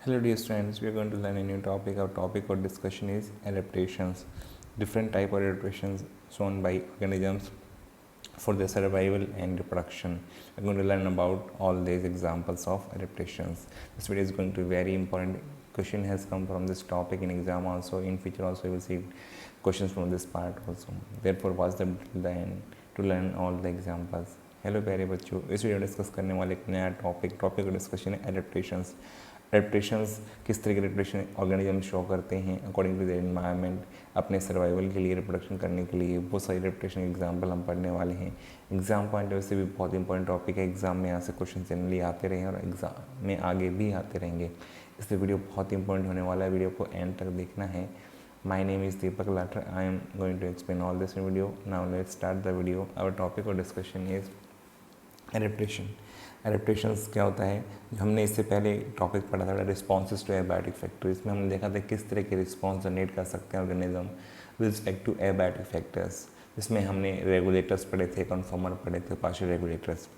Hello dear students, we are going to learn a new topic. Our topic or discussion is adaptations. Different type of adaptations shown by organisms for their survival and reproduction. We are going to learn about all these examples of adaptations. This video is going to be very important. Question has come from this topic in exam also. In future also you will see questions from this part also. Therefore watch the end to learn all the examples. Hello प्यारे बच्चों, इस video discuss करने वाले एक नया topic का discussion है adaptations. Adaptations किस तरह के एडेप्टेशन ऑर्गेनिज्म शो करते हैं अकॉर्डिंग टू देयर एनवायरनमेंट, अपने सर्वाइवल के लिए, रिप्रोडक्शन करने के लिए। बहुत सारी एडेप्टेशन एग्जांपल हम पढ़ने वाले हैं। एग्जाम पॉइंट ऑफ व्यू से भी बहुत इंपॉर्टेंट टॉपिक है। एग्जाम में यहाँ से क्वेश्चन जनरली आते रहे और एग्जाम में आगे भी आते रहेंगे, इसलिए वीडियो बहुत इंपॉर्टेंट होने वाला है। वीडियो को एंड तक देखना है। My name is Deepak Lathar. I am going to explain all this in video. Now let's start the video. Our topic or discussion is adaptation. Adaptations क्या होता है, हमने इससे पहले टॉपिक पढ़ा था रिस्पॉन्सेज टू एबायोटिक फैक्टर। इसमें हमने देखा था किस तरह के रिस्पॉन्स जनरेट कर सकते हैं organism with respect to abiotic factors. इसमें हमने रेगुलेटर्स पढ़े थे, कन्फर्मर पढ़े थे, पार्शियल रेगुलेटर्स।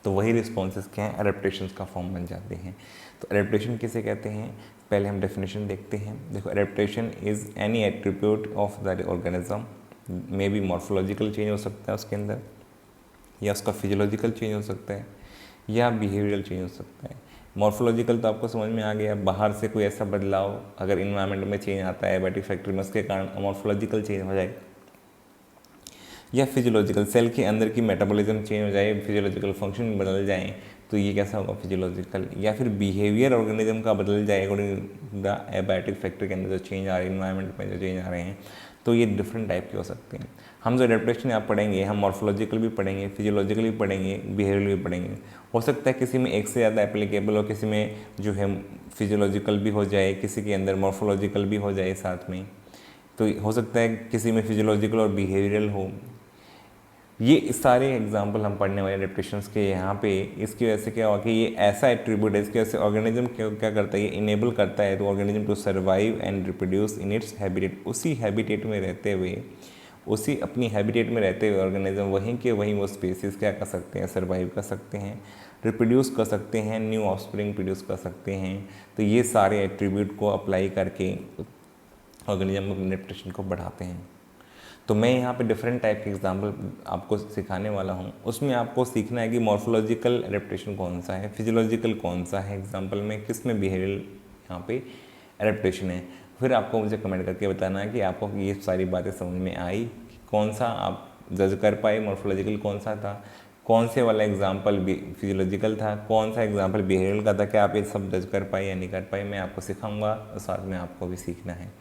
तो वही रिस्पॉन्सेज क्या हैं, एडेप्टेशंस का फॉर्म बन जाते हैं। तो एडेप्टेशन किसे कहते हैं, पहले हम डेफिनेशन देखते हैं। देखो, adaptation is any attribute of the organism, may be morphological change हो सकता है उसके अंदर, या उसका फिजियोलॉजिकल चेंज हो सकता है, या बिहेवियरल चेंज हो सकता है। मॉर्फोलॉजिकल तो आपको समझ में आ गया, बाहर से कोई ऐसा बदलाव अगर इन्वायरमेंट में चेंज आता है एबायोटिक फैक्टर में, उसके कारण मॉर्फोलॉजिकल चेंज हो जाए। या फिजियोलॉजिकल, सेल के अंदर की मेटाबॉलिज्म चेंज हो जाए, फिजियोलॉजिकल फंक्शन बदल जाए, तो ये कैसा होगा, फिजियोलॉजिकल। या फिर बिहेवियर ऑर्गेनिज्म का बदल जाए अकॉर्डिंग द एबायोटिक फैक्टर के अंदर जो चेंज आ रहे हैं, इन्वायरमेंट में जो चेंज आ रहे हैं, तो ये डिफरेंट टाइप के हो सकते हैं। हम जो एडेप्टेशन आप पढ़ेंगे, हम मॉर्फोलॉजिकल भी पढ़ेंगे, फिजियोलॉजिकल भी पढ़ेंगे, बिहेवियरल भी पढ़ेंगे। हो सकता है किसी में एक से ज़्यादा एप्लीकेबल हो, किसी में जो है फिजियोलॉजिकल भी हो जाए, किसी के अंदर मॉर्फोलॉजिकल भी हो जाए साथ में। तो हो सकता है किसी में फिजियोलॉजिकल और बिहेवियरल हो। ये सारे एग्जाम्पल हम पढ़ने वाले एडेप्टेशंस के यहाँ पे। इसकी वजह से क्या हुआ कि ये ऐसा एट्रीब्यूट है, इसकी वजह से ऑर्गेनिज्म क्या करता है, ये इनेबल करता है तो organism to survive and reproduce in its habitat. उसी हैबिटेट में रहते हुए, उसी अपनी हैबिटेट में रहते हुए ऑर्गेनिज्म वहीं के वहीं वो स्पेसीज क्या कर सकते हैं, सर्वाइव कर सकते हैं, रिप्रोड्यूस कर सकते हैं, न्यू ऑफस्प्रिंग प्रोड्यूस कर सकते हैं। तो ये सारे एट्रीब्यूट को अप्लाई करके ऑर्गेनिज्म अपने एडेप्टेशन को बढ़ाते हैं। तो मैं यहाँ पे डिफरेंट टाइप के एग्जाम्पल आपको सिखाने वाला हूँ। उसमें आपको सीखना है कि मॉर्फोलॉजिकल एडेप्टेशन कौन सा है, फिजियोलॉजिकल कौन सा है, एग्जाम्पल में किस में बिहेवियरल यहाँ पे एडेप्टेशन है। फिर आपको मुझे कमेंट करके बताना है कि आपको ये सारी बातें समझ में आई, कि कौन सा आप जज कर पाए, मॉर्फोलॉजिकल कौन सा था, कौन से वाला एग्जाम्पल फिजियोलॉजिकल था, कौन सा एग्जाम्पल बिहेवियरल का था, क्या आप ये सब जज कर पाए या नहीं कर पाए। मैं आपको सिखाऊंगा और साथ में आपको भी सीखना है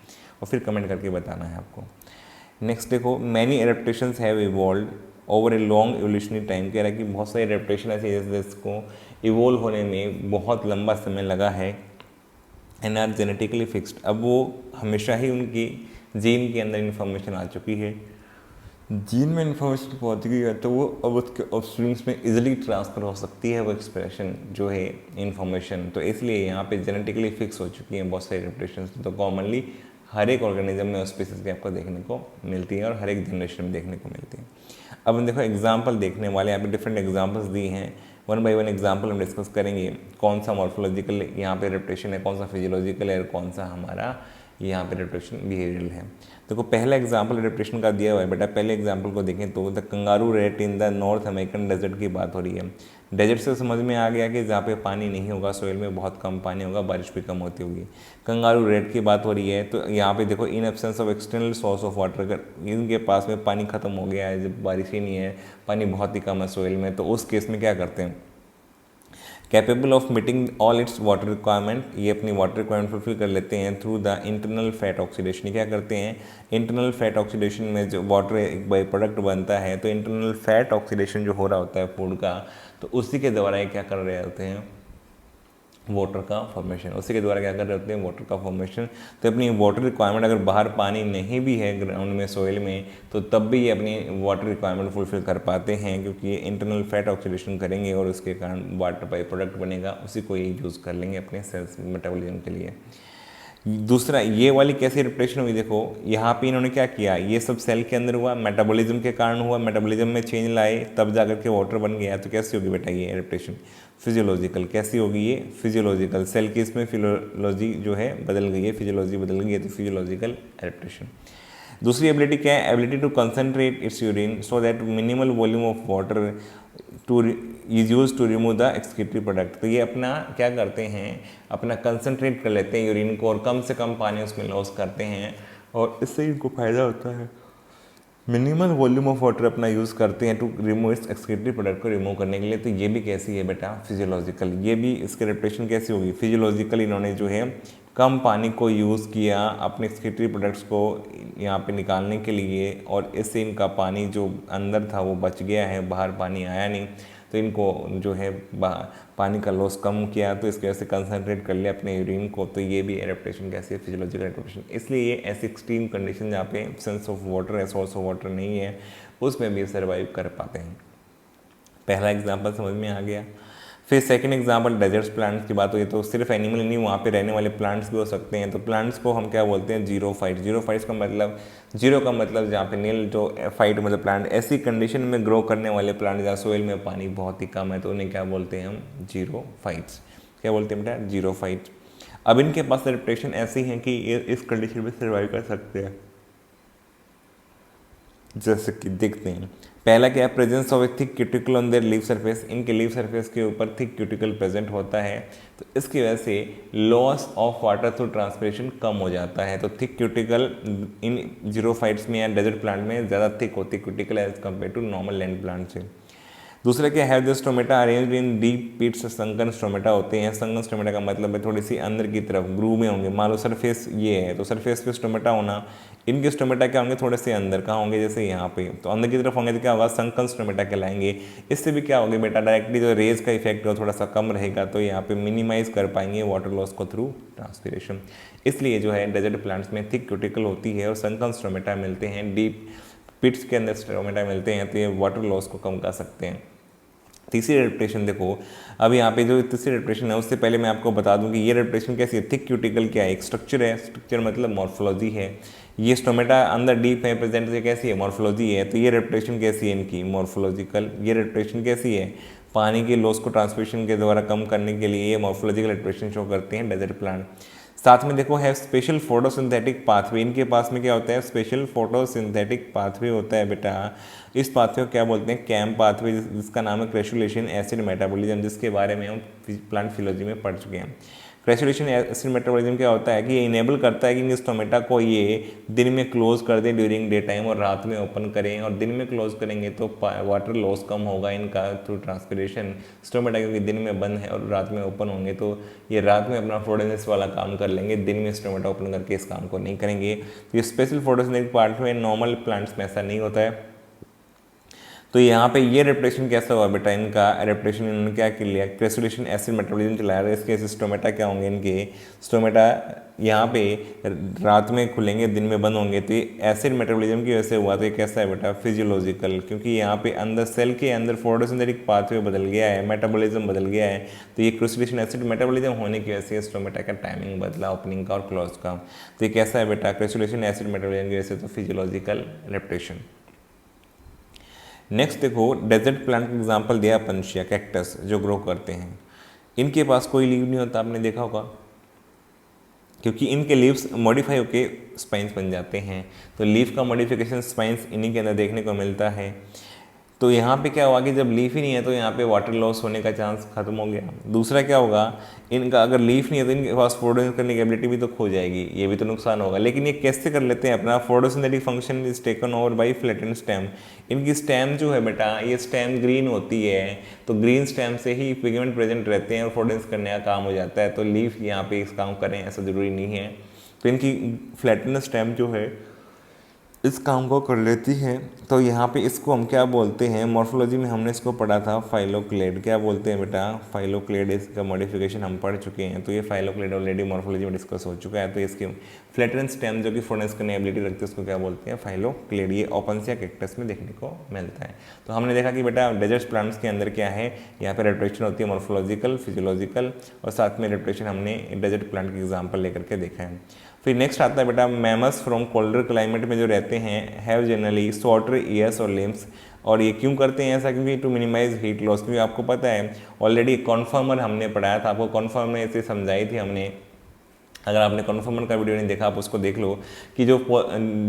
और फिर कमेंट करके बताना है आपको। नेक्स्ट देखो, many adaptations have evolve over a long evolutionary time. कह रहा है कि बहुत सारी एडेप्टेशन ऐसी है जिसको इवोल्व होने में बहुत लंबा समय लगा है। एंड आर जेनेटिकली फिक्स्ड, अब वो हमेशा ही उनकी जीन के अंदर इन्फॉर्मेशन आ चुकी है, जीन में इन्फॉर्मेशन पहुँच गई है, तो वो अब उसके ऑफस्प्रिंग्स में इजीली ट्रांसफ़र हो सकती है वो एक्सप्रेशन जो है इन्फॉर्मेशन। तो इसलिए यहाँ पे जेनेटिकली फिक्स हो चुकी हैं बहुत सारी एडेप्टेशन। तो कॉमनली हर एक ऑर्गेनिज्म में स्पीसीज की आपको देखने को मिलती है और हर एक जनरेशन में देखने को मिलती है। अब हम देखो एग्जाम्पल देखने वाले, यहाँ पे डिफरेंट एग्जाम्पल्स दी हैं। वन बाय वन एग्जाम्पल हम डिस्कस करेंगे, कौन सा मॉर्फोलॉजिकल यहाँ पे एडेप्टेशन है, कौन सा फिजियोलॉजिकल है और कौन सा हमारा यहाँ पे एडेप्टेशन बिहेवियरल है। देखो पहला एग्जाम्पल एडेप्टेशन का दिया हुआ है बेटा। पहले एग्जाम्पल को देखें तो the kangaroo rat in the North American desert की बात हो रही है। डेजर्ट से समझ में आ गया कि जहाँ पे पानी नहीं होगा, सोइल में बहुत कम पानी होगा, बारिश भी कम होती होगी। कंगारू रेट की बात हो रही है, तो यहाँ पे देखो in absence of external source of water, अगर इनके पास में पानी खत्म हो गया है, जब बारिश ही नहीं है, पानी बहुत ही कम है सोइल में, तो उस केस में क्या करते हैं, capable of meeting all it's water requirement, ये अपनी वाटर रिक्वायरमेंट फुलफिल कर लेते हैं through the internal fat oxidation. क्या करते हैं, इंटरनल फैट ऑक्सीडेशन में जो वाटर एक बाई प्रोडक्ट बनता है, तो इंटरनल फैट ऑक्सीडेशन जो हो रहा होता है फूड का, तो उसी के द्वारा ये क्या कर रहे होते हैं, वाटर का फॉर्मेशन। उसी के द्वारा क्या कर रहे होते हैं, वाटर का फॉर्मेशन। तो अपनी वाटर रिक्वायरमेंट, अगर बाहर पानी नहीं भी है ग्राउंड में, सोइल में, तो तब भी ये अपनी वाटर रिक्वायरमेंट फुलफिल कर पाते हैं, क्योंकि ये इंटरनल फैट ऑक्सीडेशन करेंगे और उसके कारण वाटर बाई प्रोडक्ट बनेगा, उसी को ये यूज़ कर लेंगे अपने सेल्स मेटाबॉलिज्म के लिए। दूसरा ये वाली कैसी एडेप्टेशन हुई, देखो यहाँ पे इन्होंने क्या किया, ये सब सेल के अंदर हुआ, मेटाबॉलिज्म के कारण हुआ, मेटाबॉलिज्म में चेंज लाए तब जाकर के वाटर बन गया। तो कैसी होगी बेटा ये एडेप्टेशन, फिजियोलॉजिकल। कैसी होगी ये, फिजियोलॉजिकल। सेल की इसमें फिजियोलॉजी जो है बदल गई है, फिजियोलॉजी बदल गई है, तो फिजियोलॉजिकल एडेप्टेशन। दूसरी एबिलिटी क्या है, ability to concentrate its urine so that minimal volume of water to is use to remove the excretory product. तो ये अपना क्या करते हैं, अपना कंसनट्रेट कर लेते हैं यूरिन को और कम से कम पानी उसमें लॉस करते हैं और इससे इनको फायदा होता है। मिनिमल वॉल्यूम ऑफ वाटर अपना यूज़ करते हैं to remove its excretory product को रिमूव करने के लिए। तो ये भी कैसी है बेटा, फिजियोलॉजिकल। ये भी इसकी एडेप्टेशन कैसी होगी, फिजियोलॉजिकल। इन्होंने जो है कम पानी को यूज़ किया अपने एक्सक्रीटरी प्रोडक्ट्स को यहाँ पे निकालने के लिए और इससे इनका पानी जो अंदर था वो बच गया है, बाहर पानी आया नहीं, तो इनको जो है पानी का लॉस कम किया, तो इसकी वजह से कंसनट्रेट कर लिया अपने यूरिन को। तो ये भी एडेप्टेशन कैसी है, फिजियोलॉजिकल एडेप्टेशन। इसलिए ये ऐसी एक्सट्रीम कंडीशन जहाँ पे सेंस ऑफ वाटर है, सोर्स ऑफ वाटर नहीं है, उसमें भी सर्वाइव कर पाते हैं। पहला एग्जाम्पल समझ में आ गया। फिर सेकंड एग्जांपल डेजर्ट्स प्लांट्स की बात हुई, तो सिर्फ एनिमल नहीं, वहाँ पे रहने वाले प्लांट्स भी हो सकते हैं। तो प्लांट्स को हम क्या बोलते हैं, जीरोफाइट। जीरोफाइट्स का मतलब, जीरो का मतलब जहाँ पे नील, जो फाइट मतलब प्लांट, ऐसी कंडीशन में ग्रो करने वाले प्लांट जहाँ सोइल में पानी बहुत ही कम है, तो उन्हें क्या बोलते हैं हम, जीरोफाइट्स। क्या बोलते हैं बेटा, जीरोफाइट। अब इनके पास एडेप्टेशन ऐसी है कि ये इस कंडीशन में सर्वाइव कर सकते हैं। जैसे कि देखते हैं, पहला क्या है, presence of A thick cuticle on their leaf surface. इनके लीफ सरफेस के ऊपर थिक क्यूटिकल प्रेजेंट होता है, तो इसकी वजह से loss of water through transpiration कम हो जाता है। तो थिक क्यूटिकल इन जीरोफाइट्स में या डेजर्ट प्लांट में ज़्यादा थिक होती है cuticle as compare to normal land plant से। दूसरा क्या है, जो stomata arranged in deep pits, sunken stomata होते हैं। संकन स्टोमेटा का मतलब है थोड़ी सी अंदर की तरफ ग्रूव में होंगे। मान लो सरफेस ये है, तो सरफेस पे स्टोमेटा होना, इनके स्टोमेटा क्या होंगे, थोड़े से अंदर कहाँ होंगे, जैसे यहाँ पे, तो अंदर की तरफ होंगे तो क्या होगा, संकन स्टोमेटा कहलाएंगे। इससे भी क्या होगा बेटा, डायरेक्टली जो रेज का इफेक्ट है थोड़ा सा कम रहेगा, तो यहाँ पे मिनिमाइज कर पाएंगे वाटर लॉस को थ्रू ट्रांसपिरेशन। इसलिए जो है डेजर्ट प्लांट्स में थिक क्यूटिकल होती है और संकन स्टोमेटा मिलते हैं, डीप पिट्स के अंदर स्टोमेटा मिलते हैं, तो ये वाटर लॉस को कम कर सकते हैं। तीसरी एडेप्टेशन देखो, अब यहाँ पे जो तीसरी एडेप्टेशन है, उससे पहले मैं आपको बता दूं कि ये एडेप्टेशन कैसी है। थिक क्यूटिकल क्या है, एक स्ट्रक्चर है, स्ट्रक्चर मतलब मॉर्फोलॉजी है। ये स्टोमेटा अंदर डीप है प्रेजेंट, से कैसी है, मॉर्फोलॉजी है। तो ये एडेप्टेशन कैसी है इनकी, मॉर्फोलॉजिकल। ये एडेप्टेशन कैसी है, पानी के लॉस को ट्रांसपिरेशन के द्वारा कम करने के लिए ये मॉर्फोलॉजिकल एडेप्टेशन शो करते हैं डेजर्ट प्लांट। साथ में देखो है स्पेशल फोटोसिंथेटिक पाथवे। इनके पास में क्या होता है, स्पेशल फोटोसिंथेटिक पाथवे होता है बेटा। इस पाथवे को क्या बोलते हैं, कैम पाथवे, जिसका नाम है क्रेसुलेशन एसिड मेटाबॉलिज्म, जिसके बारे में हम प्लांट फिलोलॉजी में पढ़ चुके हैं। क्रेसुलेशन एसिड मेटाबॉलिज्म क्या होता है कि ये इनेबल करता है कि इस स्टोमेटा को ये दिन में क्लोज कर दें ड्यूरिंग डे टाइम और रात में ओपन करें, और दिन में क्लोज करेंगे तो वाटर लॉस कम होगा इनका थ्रू ट्रांसपिरेशन। स्टोमेटा क्योंकि दिन में बंद है और रात में ओपन होंगे, तो ये रात में अपना फोटोसिंथेसिस वाला काम कर लेंगे, दिन में स्टोमेटा ओपन करके इस काम को नहीं करेंगे। तो ये स्पेशल फोटोसिंथेटिक पार्ट में, नॉर्मल प्लांट्स में ऐसा नहीं होता है। तो यहाँ पे ये एडेप्टेशन कैसा हुआ बेटा, इनका एडेप्टेशन इन्होंने क्या कर लिया, क्रेसुलेशन एसिड मेटाबॉलिज्म चलाया रहा है। इसके स्टोमेटा क्या होंगे, इनके स्टोमेटा यहाँ पे रात में खुलेंगे, दिन में बंद होंगे। तो ये एसिड मेटाबॉलिज्म की वजह से हुआ। तो ये कैसा है बेटा, फिजियोलॉजिकल, क्योंकि यहाँ पे अंदर सेल के अंदर फोटोसिंथेटिक पाथवे बदल गया है, मेटाबॉलिज्म बदल गया है। तो ये क्रेसुलेशन एसिड मेटाबॉलिज्म होने की वजह से स्टोमेटा का टाइमिंग बदला, ओपनिंग का और क्लोज का। तो ये कैसा है बेटा, क्रेसुलेशन एसिड मेटाबॉलिज्म की वजह से, तो फिजियोलॉजिकल एडेप्टेशन। नेक्स्ट देखो, डेजर्ट प्लांट का एग्जांपल दिया पंशिया, कैक्टस जो ग्रो करते हैं। इनके पास कोई लीव नहीं होता, आपने देखा होगा, क्योंकि इनके लीव्स मॉडिफाई होके स्पाइंस बन जाते हैं। तो लीफ का मॉडिफिकेशन स्पाइंस इन्हीं के अंदर देखने को मिलता है। तो यहाँ पे क्या हुआ कि जब लीफ ही नहीं है तो यहाँ पे वाटर लॉस होने का चांस खत्म हो गया। दूसरा क्या होगा, इनका अगर लीफ नहीं है तो इनके पास फोटोसिंथेसिस करने की एबिलिटी भी तो खो जाएगी, ये भी तो नुकसान होगा। लेकिन ये कैसे कर लेते हैं, अपना photosynthetic function is taken over by flattened stem. इनकी स्टेम जो है बेटा, ये स्टेम ग्रीन होती है, तो ग्रीन स्टेम से ही पिगमेंट प्रेजेंट रहते हैं और फोटोसिंथेसिस करने का काम हो जाता है। तो लीफ यहाँ पे इस काम करें ऐसा ज़रूरी नहीं है। तो इनकी फ्लैटेंड स्टेम जो है, इस काम को कर लेती है। तो यहाँ पे इसको हम क्या बोलते हैं, मॉर्फोलॉजी में हमने इसको पढ़ा था फाइलोक्लेड। क्या बोलते हैं बेटा, फाइलोक्लेड। इसका मॉडिफिकेशन हम पढ़ चुके हैं। तो ये फाइलोक्लेड ऑलरेडी मॉर्फोलॉजी में डिस्कस हो चुका है। तो इसके फ्लैटेन स्टेम जो कि फोनेंस करने एबिलिटी रखते हैं उसको क्या बोलते हैं, फाइलोक्लेड। ये ओपनसिया कैक्टस में देखने को मिलता है। तो हमने देखा कि बेटा डेजर्ट प्लांट्स के अंदर क्या है, यहाँ पे रेप्टेशन होती है मॉर्फोलॉजिकल, फिजियोलॉजिकल, और साथ में रेप्टेशन हमने डेजर्ट प्लांट के एग्जाम्पल लेकर के देखा है। फिर नेक्स्ट आता है बेटा मैमल्स फ्रॉम कोल्डर क्लाइमेट में जो रहते हैं हैव जनरली शॉर्टर ईयर्स और लिम्स। और ये क्यों करते हैं ऐसा, क्योंकि टू मिनिमाइज हीट लॉस। क्योंकि आपको पता है ऑलरेडी कॉन्फर्मर हमने पढ़ाया था, आपको कॉन्फर्मर ऐसे समझाई थी हमने। अगर आपने कॉन्फर्मर का वीडियो नहीं देखा आप उसको देख लो कि जो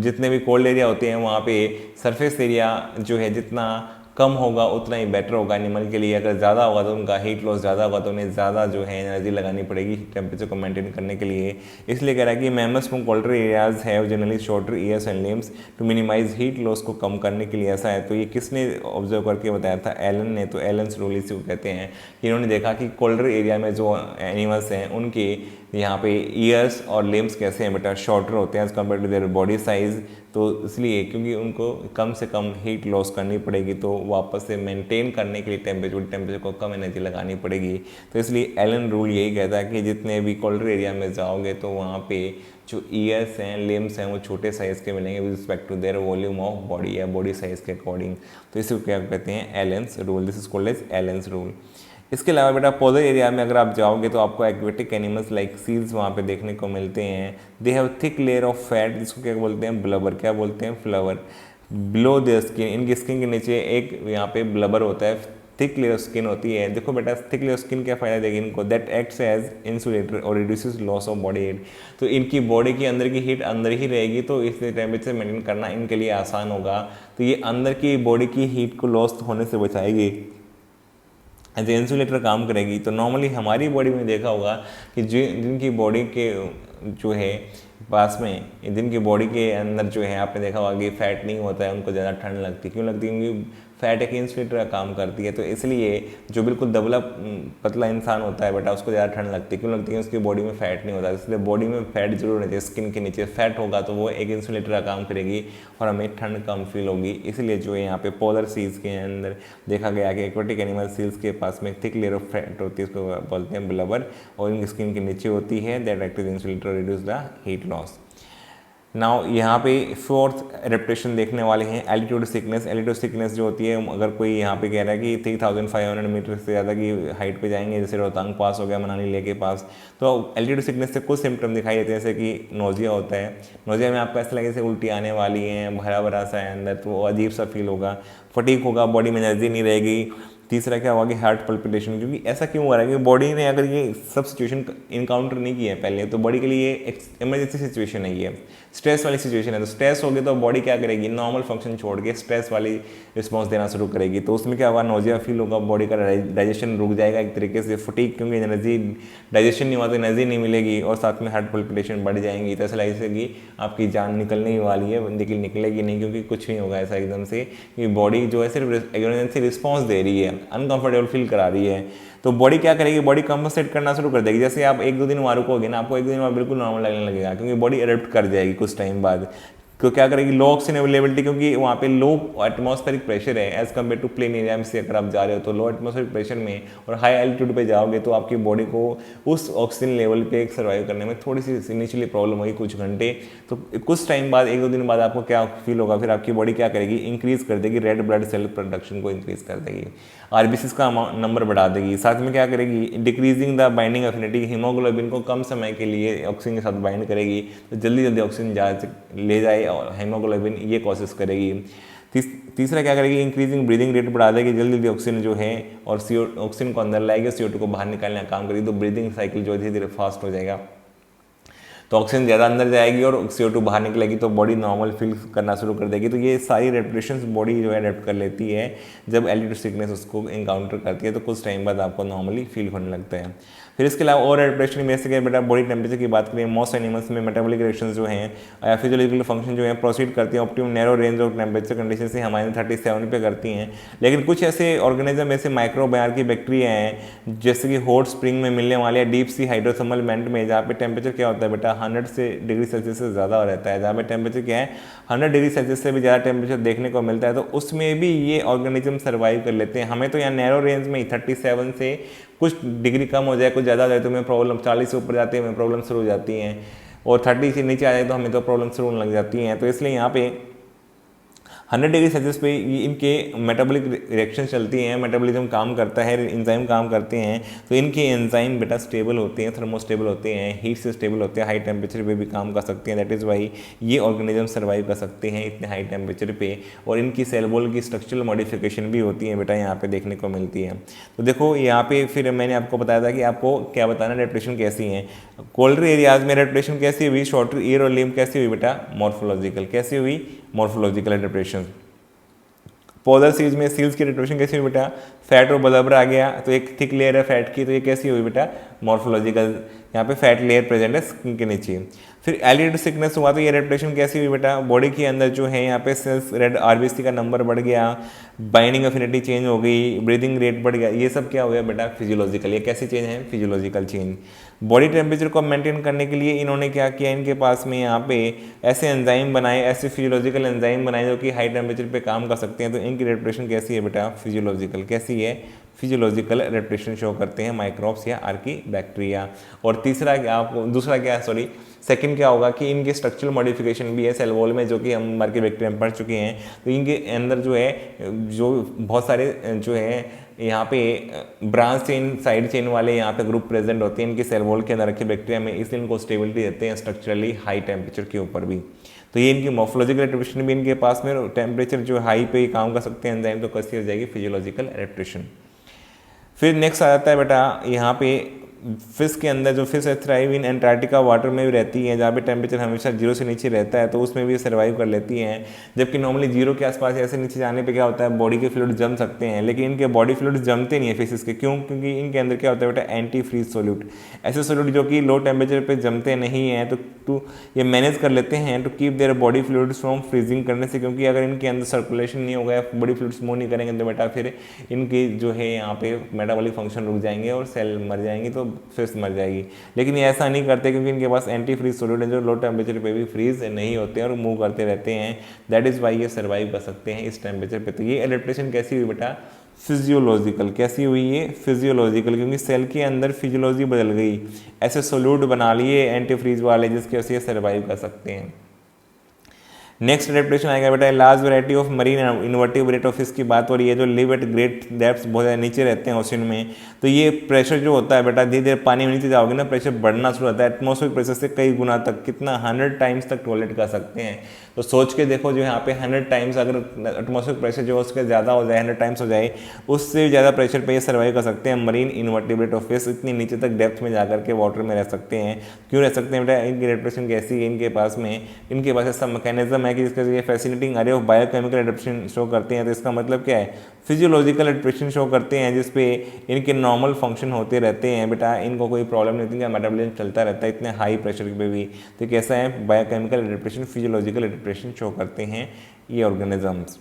जितने भी कोल्ड एरिया होते हैं वहाँ पे सरफेस एरिया जो है जितना कम होगा उतना ही बेटर होगा एनिमल के लिए। अगर ज़्यादा होगा तो उनका हीट लॉस ज़्यादा होगा, तो उन्हें ज़्यादा जो है एनर्जी लगानी पड़ेगी टेम्परेचर को मेंटेन करने के लिए। इसलिए कह रहा है कि mammals from colder areas have generally shorter ears and limbs to minimize heat loss को कम करने के लिए ऐसा है। तो ये किसने ऑब्जर्व करके बताया था, एलन ने। तो एलन्स रूल इसी को कहते हैं कि इन्होंने देखा कि कोल्डर एरिया में जो एनिमल्स हैं उनके यहाँ पे ईयर्स और लिम्स कैसे हैं बेटा, शॉर्टर होते हैं as compare to their body size. तो इसलिए क्योंकि उनको कम से कम हीट लॉस करनी पड़ेगी, तो वापस से मेंटेन करने के लिए टेम्परेचर को कम एनर्जी लगानी पड़ेगी। तो इसलिए एलन रूल यही कहता है कि जितने भी कोल्डर एरिया में जाओगे तो वहाँ पे जो ईयर्स हैं, लिम्स हैं, वो छोटे साइज़ के मिलेंगे with respect to their volume of body या बॉडी साइज़ के अकॉर्डिंग। तो इसको क्या कहते हैं, Allen's rule. This is called as Allen's rule. इसके अलावा बेटा पोलर एरिया में अगर आप जाओगे तो आपको एक्वेटिक एनिमल्स लाइक सील्स वहाँ पे देखने को मिलते हैं। They have thick layer of fat, जिसको क्या बोलते हैं, ब्लबर। क्या बोलते हैं, फ्लवर। बिलो द स्किन, इनकी स्किन के नीचे एक यहाँ पे ब्लबर होता है, थिक लेयर स्किन होती है। देखो बेटा थिक लेयर स्किन क्या फायदा देगी इनको, दैट एक्ट्स एज इंसुलेटर और reduces loss of body heat. तो इनकी बॉडी के अंदर की हीट अंदर ही रहेगी, तो इसलिए टेम्परेचर मेंटेन करना इनके लिए आसान होगा। तो ये अंदर की बॉडी की हीट को लॉस होने से बचाएगी, एज इंसुलेटर काम करेगी। तो नॉर्मली हमारी बॉडी में देखा होगा कि जिनकी बॉडी के जो है पास में, जिनकी बॉडी के अंदर जो है आपने देखा होगा कि फैट नहीं होता है, उनको ज़्यादा ठंड लगती है। क्यों लगती है, क्योंकि फैट एक इंसुलेटर का काम करती है। तो इसलिए जो बिल्कुल दबला पतला इंसान होता है बेटा उसको ज़्यादा ठंड लगती है। क्यों लगती है, उसकी बॉडी में फैट नहीं होता। इसलिए बॉडी में फैट जरूर होना चाहिए, स्किन के नीचे फैट होगा तो वो एक इंसुलेटर का काम करेगी और हमें ठंड कम फील होगी। इसलिए जो है यहाँ पे पोलर सील्स के अंदर देखा गया कि एक्वेटिक एनिमल सील्स के पास में थिक लेयर ऑफ फैट होती है, उसको बोलते हैं ब्लबर, और इनकी स्किन के नीचे होती है that act as insulator reduce the heat loss. Now यहाँ पे फोर्थ एडेप्टेशन देखने वाले हैं एल्टीट्यूड सिकनेस। एल्टीट्यूड सिकनेस जो होती है, अगर कोई यहाँ पे कह रहा है कि 3500 मीटर से ज़्यादा की हाइट पे जाएंगे, जैसे रोहतांग पास हो गया, मनाली लेह के पास, तो एल्टीट्यूड सिकनेस से कुछ सिम्टम दिखाई देते हैं, जैसे कि नोजिया होता है। नोजिया में आपको ऐसा लगे जैसे उल्टी आने वाली है, भरा भरा सा है अंदर, तो अजीब सा फील होगा। फटीक होगा, बॉडी में एनर्जी नहीं रहेगी। तीसरा क्या होगा कि हार्ट पल्पिटेशन। क्योंकि ऐसा क्यों हो रहा है कि बॉडी ने अगर ये सब सिचुएशन इनकाउंटर नहीं किया है पहले, तो बॉडी के लिए एक इमरजेंसी सिचुएशन है, ये स्ट्रेस वाली सिचुएशन है। तो स्ट्रेस होगी तो बॉडी क्या करेगी, नॉर्मल फंक्शन छोड़ के स्ट्रेस वाली रिस्पॉन्स देना शुरू करेगी। तो उसमें क्या होगा, नोजिया फील होगा, बॉडी का डाइजेशन रुक जाएगा एक तरीके से, फटीक, क्योंकि एनर्जी डाइजेशन नहीं हुआ तो एनर्जी नहीं मिलेगी, और साथ में हार्ट पल्पिटेशन बढ़ जाएंगी। तो ऐसा लगेगी आपकी जान निकलने ही वाली है, लेकिन निकलेगी नहीं, क्योंकि कुछ नहीं होगा ऐसा एकदम से, कि बॉडी जो है सिर्फ इमरजेंसी रिस्पॉन्स दे रही है, अनकंफर्टेबल फील करा रही है। तो बॉडी क्या करेगी, बॉडी कंपनसेट करना शुरू कर देगी। जैसे आप 1-2 दिन वहाँ रुकोगे ना, आपको 1 दिन बाद बिल्कुल नॉर्मल लगने लगेगा, क्योंकि बॉडी अडेप्ट कर जाएगी कुछ टाइम बाद। तो क्या करेगी, लो ऑक्सीजन अवेलेबिलिटी, क्योंकि वहाँ पे लो एटमॉस्फेरिक प्रेशर है as compare to plain area में से अगर आप जा रहे हो, तो लो एटमॉस्फेरिक प्रेशर में और हाई एल्टीट्यूड पे जाओगे तो आपकी बॉडी को उस ऑक्सीजन लेवल पे सर्वाइव करने में थोड़ी सी इनिशियली प्रॉब्लम होगी, कुछ घंटे। तो कुछ टाइम बाद, 1-2 दिन बाद आपको क्या फील होगा, फिर आपकी बॉडी क्या करेगी, इंक्रीज कर देगी, रेड ब्लड सेल प्रोडक्शन को इंक्रीज कर देगी, आरबीसीज का नंबर बढ़ा देगी। साथ में क्या करेगी, decreasing the binding affinity, haemoglobin को कम समय के लिए ऑक्सीजन के साथ बाइंड करेगी, तो जल्दी जल्दी ऑक्सीजन ले जाए और हीमोग्लोबिन ये कोशिश करेगी। तीसरा क्या करेगी, इंक्रीजिंग ब्रीदिंग रेट बढ़ा देगी, जल्दी जल्दी ऑक्सीजन जो है और ऑक्सीजन को अंदर लाएगी, CO2 को बाहर निकालने का काम करेगी, तो ब्रीदिंग साइकिल जो धीरे धीरे फास्ट हो जाएगा। तो ऑक्सीजन ज़्यादा अंदर जाएगी और CO2 बाहर निकलेगी, तो बॉडी नॉर्मल फील करना शुरू कर देगी। तो ये सारी रेस्पिरेशंस बॉडी जो है अडेप्ट कर लेती है जब एल्टीट्यूड सिकनेस उसको इनकाउंटर करती है, तो कुछ टाइम बाद आपको नॉर्मली फील होने लगता है। फिर इसके अलावा और एडेप्टेशन में से बेटा बॉडी टेम्परेचर की बात करें, मोस्ट एनिमल्स में मेटाबॉलिक रिएक्शंस जो हैं या फिजियोलॉजिकल फंक्शन जो है प्रोसीड करती हैं optimum narrow range of temperature condition से हमारे 37 पे करती हैं। लेकिन कुछ ऐसे ऑर्गेनिज्म ऐसे माइक्रोबायर की बैक्टीरिया हैं जैसे कि हॉट स्प्रिंग में मिलने वाले डीप सी हाइड्रोथर्मल वेंट में, जहाँ पे टेम्परेचर क्या होता है बेटा 100 डिग्री सेल्सियस से ज़्यादा रहता है, जहाँ पे टेम्परेचर क्या है 100 डिग्री सेल्सियस से भी ज़्यादा टेम्परेचर देखने को मिलता है, तो उसमें भी ये ऑर्गेनिज्म सर्वाइव कर लेते हैं। हमें तो यहाँ नैरो रेंज में ही 37 से कुछ डिग्री कम हो जाए कुछ ज़्यादा हो जाए तो हमें प्रॉब्लम, 40 से ऊपर जाती है हमें प्रॉब्लम शुरू हो जाती हैं, और 30 से नीचे आ जाए तो हमें तो प्रॉब्लम शुरू होने लग जाती हैं। तो इसलिए यहाँ पे 100 डिग्री सेल्सियस पे इनके मेटाबॉलिक रिएक्शन चलती हैं, मेटाबॉलिज्म काम करता है, एंजाइम काम करते हैं, तो इनके एंजाइम बेटा स्टेबल होते हैं, थर्मोस्टेबल होते हैं, हीट से स्टेबल होते हैं, हाई टेम्परेचर पे भी काम कर सकते हैं। दैट इज़ वाई ये ऑर्गेनिज्म सर्वाइव कर सकते हैं इतने हाई टेम्परेचर पे, और इनकी सेल वॉल की स्ट्रक्चरल मॉडिफिकेशन भी होती है बेटा यहाँ पे देखने को मिलती है। तो देखो यहाँ पे फिर मैंने आपको बताया था कि आपको क्या बताना एडेप्टेशन कैसी है। कोल्डर एरियाज में एडेप्टेशन कैसी हुई, शॉर्टर ईयर और लिम्ब कैसी हुई बेटा, मॉर्फोलॉजिकल कैसी हुई, मॉर्फोलॉजिकल एडेप्टेशन। पोलर सीज में सील्स की एडेप्टेशन कैसी हुई बेटा, फैट और ब्लबर आ गया तो एक थिक लेयर है फैट की, तो ये कैसी हुई बेटा, मॉर्फोलॉजिकल, यहाँ पे फैट लेयर प्रेजेंट है स्किन के नीचे। फिर एलिएटेड सिकनेस हुआ तो ये एडेप्टेशन कैसी हुई बेटा, बॉडी के अंदर जो है यहाँ पे सेल्स रेड आरबीसी का नंबर बढ़ गया, बाइंडिंग एफिनिटी चेंज हो गई, ब्रीदिंग रेट बढ़ गया, ये सब क्या हो गया बेटा, फिजियोलॉजिकल। ये कैसे चेंज है, फिजियोलॉजिकल चेंज। बॉडी टेम्परेचर को मेंटेन करने के लिए इन्होंने क्या किया, इनके पास में यहाँ पे ऐसे एंजाइम बनाए, ऐसे फिजियोलॉजिकल एंजाइम बनाए जो कि हाई टेम्परेचर पे काम कर सकते हैं। तो इनकी एडेप्टेशन कैसी है बेटा, फिजियोलॉजिकल। कैसी है, फिजियोलॉजिकल एडेप्टेशन शो करते हैं माइक्रोब्स या आर्की बैक्टीरिया। और तीसरा क्या, दूसरा क्या, सॉरी सेकंड क्या होगा कि इनके स्ट्रक्चरल मॉडिफिकेशन भी है सेल वॉल में, जो कि हम आर्की बैक्टीरिया में पढ़ चुके हैं। तो इनके अंदर जो है जो बहुत सारे जो है यहाँ पे ब्रांच चेन साइड चेन वाले यहाँ पे ग्रुप प्रेजेंट होते हैं इनके सेल वॉल के अंदर रखे बैक्टीरिया में, इसलिए इनको स्टेबिलिटी देते हैं स्ट्रक्चरली हाई टेम्परेचर के ऊपर भी। तो ये इनकी मॉर्फोलॉजिकल एडेप्टेशन भी इनके पास में टेम्परेचर जो हाई पे काम कर सकते हैं एंजाइम, तो कैसी हो जाएगी, फिजियोलॉजिकल एडेप्टेशन। फिर नेक्स्ट आ जाता है बेटा यहाँ पे फिश के अंदर, जो fish thrive in Antarctica water में भी रहती है, जहाँ पे टेम्परेचर हमेशा 0 से नीचे रहता है, तो उसमें भी सर्वाइव कर लेती हैं। जबकि नॉर्मली 0 के आसपास ऐसे नीचे जाने पे क्या होता है, बॉडी के फ्लूइड जम सकते हैं, लेकिन इनके बॉडी फ्लूइड जमते नहीं है फिशेस के। क्यों, क्योंकि इनके अंदर क्या होता है बेटा, एंटी फ्रीज सोल्यूट, ऐसे सोल्यूट जो कि लो टेम्परेचर पर जमते नहीं हैं, तो ये मैनेज कर लेते हैं to keep their body fluids from freezing करने से। क्योंकि अगर इनके अंदर सर्कुलेशन नहीं होगा, बॉडी फ्लूइड्स मूव नहीं करेंगे, तो बेटा फिर इनकी जो है यहाँ पे मेटाबॉलिक फंक्शन रुक जाएंगे और सेल मर जाएंगी, तो फिश मर जाएगी। लेकिन ये ऐसा नहीं करते क्योंकि इनके पास एंटी फ्रीज सोल्यूट है जो लो टेम्परेचर पे भी फ्रीज नहीं होते हैं और मूव करते रहते हैं। दैट इज वाई ये सर्वाइव कर सकते हैं इस टेम्परेचर पे। तो ये एडेप्टेशन कैसी हुई बेटा, फिजियोलॉजिकल। कैसी हुई ये, फिजियोलॉजिकल, क्योंकि सेल के अंदर फिजियोलॉजी बदल गई, ऐसे सोल्यूट बना लिए एंटी फ्रीज वाले जिसके वजह से सर्वाइव कर सकते हैं। नेक्स्ट एडेप्टेशन आएगा बेटा, large variety of marine invertebrate of fish की बात हो रही है, जो लिव एट ग्रेट डेप्थ्स, बहुत ज़्यादा नीचे रहते हैं ओशन में। तो ये प्रेशर जो होता है बेटा, धीरे धीरे पानी में नीचे जाओगे ना, प्रेशर बढ़ना शुरू होता है, एटमॉस्फेरिक प्रेशर से कई गुना तक, कितना 100 टाइम्स तक टॉलरेट कर सकते हैं। तो सोच के देखो, जो यहाँ पे 100 टाइम्स अगर एटमॉस्फेरिक प्रेशर जो उसके ज़्यादा हो जाए, 100 टाइम्स हो जाए, उससे ज़्यादा प्रेशर पे ये सर्वाइव कर सकते हैं मरीन इनवर्टिब्रेट ऑफ फिश। इतनी नीचे तक डेप्थ में जाकर के वाटर में रह सकते हैं। क्यों रह सकते हैं बेटा, इनकी एडेप्टेशन कैसी है, इनके पास ऐसा मैकेनिज्म है कि जिसके ये फैसिनेटिंग अरे ऑफ बायोकेमिकल एडेप्टेशन शो करते हैं। तो इसका मतलब क्या है, फिजियोलॉजिकल एडेप्टेशन शो करते हैं जिसपे इनके नॉर्मल फंक्शन होते रहते हैं बेटा, इनको कोई प्रॉब्लम नहीं होती, मेटाबॉलिज्म चलता रहता है इतने हाई प्रेशर पे भी। तो कैसा है, biochemical adaptation, physiological adaptation show करते हैं ये ऑर्गेनिजम्स।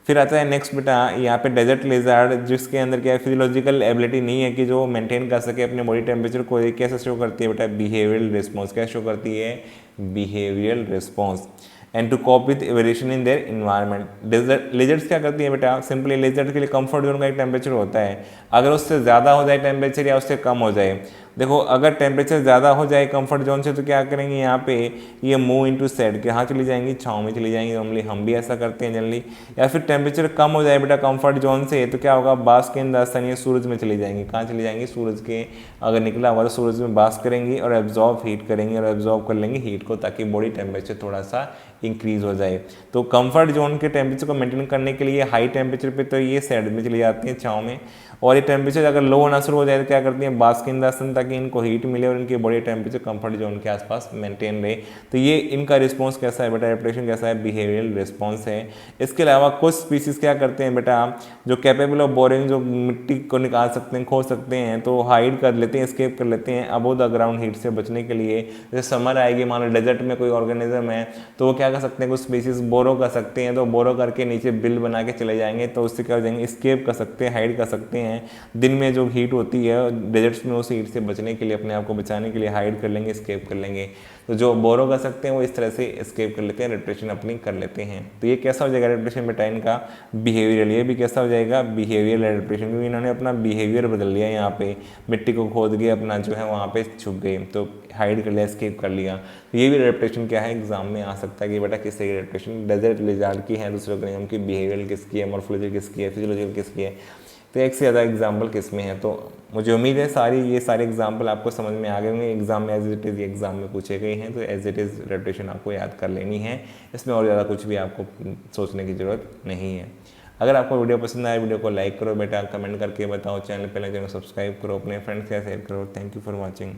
फिर आता है नेक्स्ट बेटा, यहाँ पे डेजर्ट लेजर्ड, जिसके अंदर क्या है, फिजियोलॉजिकल एबिलिटी नहीं है कि जो मेंटेन कर सके अपने बॉडी टेम्परेचर को। कैसे शो करती है बेटा, बिहेवियरल रिस्पॉन्स। क्या शो करती है, behavioural response and to cope with variation in their environment. Lizards क्या करती है बेटा, सिंपली लेजर्ड के लिए कंफर्ट जोन का एक टेम्परेचर होता है, अगर उससे ज़्यादा हो जाए टेम्परेचर या उससे कम हो जाए। देखो अगर टेम्परेचर ज़्यादा हो जाए कंफर्ट जोन से, तो क्या करेंगे यहाँ पे, ये मूव इनटू सेड, कहाँ चली जाएंगी, छाँव में चली जाएंगी। नॉर्मली हम भी ऐसा करते हैं जनरली। या फिर टेम्परेचर कम हो जाए बेटा कंफर्ट जोन से, तो क्या होगा, बास्क इन द सन, ये सूरज में चली जाएंगी। कहाँ चली जाएंगी, सूरज के अगर निकला हुआ तो सूरज में बास्क करेंगी और एब्जॉर्ब हीट करेंगी और एब्जॉर्ब कर लेंगी हीट को, ताकि बॉडी टेम्परेचर थोड़ा सा इंक्रीज हो जाए। तो कंफर्ट जोन के टेम्परेचर को मेंटेन करने के लिए हाई टेम्परेचर पे तो ये सेड में चली जाती हैं, छाँव में, और ये टेम्परेचर अगर लो होना शुरू हो जाए तो क्या करती हैं, बास्किंदासन, ताकि इनको हीट मिले और इनकी बॉडी टेम्परेचर कंफर्ट जोन के आसपास मेंटेन रहे। तो ये इनका रिस्पॉन्स कैसा है बेटा, एडेप्टेशन कैसा है, बिहेवियरल रिस्पॉन्स है। इसके अलावा कुछ स्पीसीज क्या करते हैं बेटा, जो कैपेबल ऑफ बोरिंग, जो मिट्टी को निकाल सकते हैं, खोद सकते हैं, तो हाइड कर लेते हैं, एस्केप कर लेते हैं अबव द ग्राउंड हीट से बचने के लिए। जैसे समर आएगी, मान लो डेजर्ट में कोई ऑर्गेनिज्म है, तो वो क्या कर सकते हैं, कुछ स्पीसीज बोरो कर सकते हैं, तो बोरो करके नीचे बिल बना के चले जाएंगे, तो उससे क्या हो जाएंगे, स्केप कर सकते हैं, हाइड कर सकते हैं। दिन में जो हीट होती है डेजर्ट्स में, उस हीट से बचने के लिए, अपने आप को बचाने के लिए हाइड कर लेंगे, स्केप कर लेंगे। तो जो बोरो कर सकते हैं वो इस तरह से स्केप कर लेते हैं, रेडिएशन अपनी कर लेते हैं। तो ये कैसा हो जाएगा रेडिएशन बेटा, इनका बिहेवियरल, ये भी कैसा हो जाएगा, बिहेवियरल रेडिएशन, क्योंकि इन्होंने अपना बिहेवियर बदल लिया, यहाँ पे मिट्टी को खोद के अपना जो है वहाँ पे छुप गए, तो हाइड कर लिया, स्केप कर लिया। तो ये भी रेडिएशन क्या है, एग्जाम में आ सकता है कि बेटा किससे रेडिएशन, डेजर्ट लिजार्ड की है, दूसरे ऑर्गेनिज्म की, बिहेवियरल किसकी है, मॉर्फोलॉजी किसकी है, फिजियोलॉजिकल किसकी है, तो एक से ज़्यादा एग्जाम्पल किस में है। तो मुझे उम्मीद है ये सारे एग्जाम्पल आपको समझ में आ गए होंगे। एग्जाम में एज इट इज़ एग्जाम में पूछे गए हैं, तो एज इट इज़ रेपिटेशन आपको याद कर लेनी है, इसमें और ज़्यादा कुछ भी आपको सोचने की ज़रूरत नहीं है। अगर आपको वीडियो पसंद आए, वीडियो को लाइक करो बेटा, कमेंट करके बताओ, चैनल पहले चैनल सब्सक्राइब करो, अपने फ्रेंड्स के साथ शेयर करो। Thank you for watching.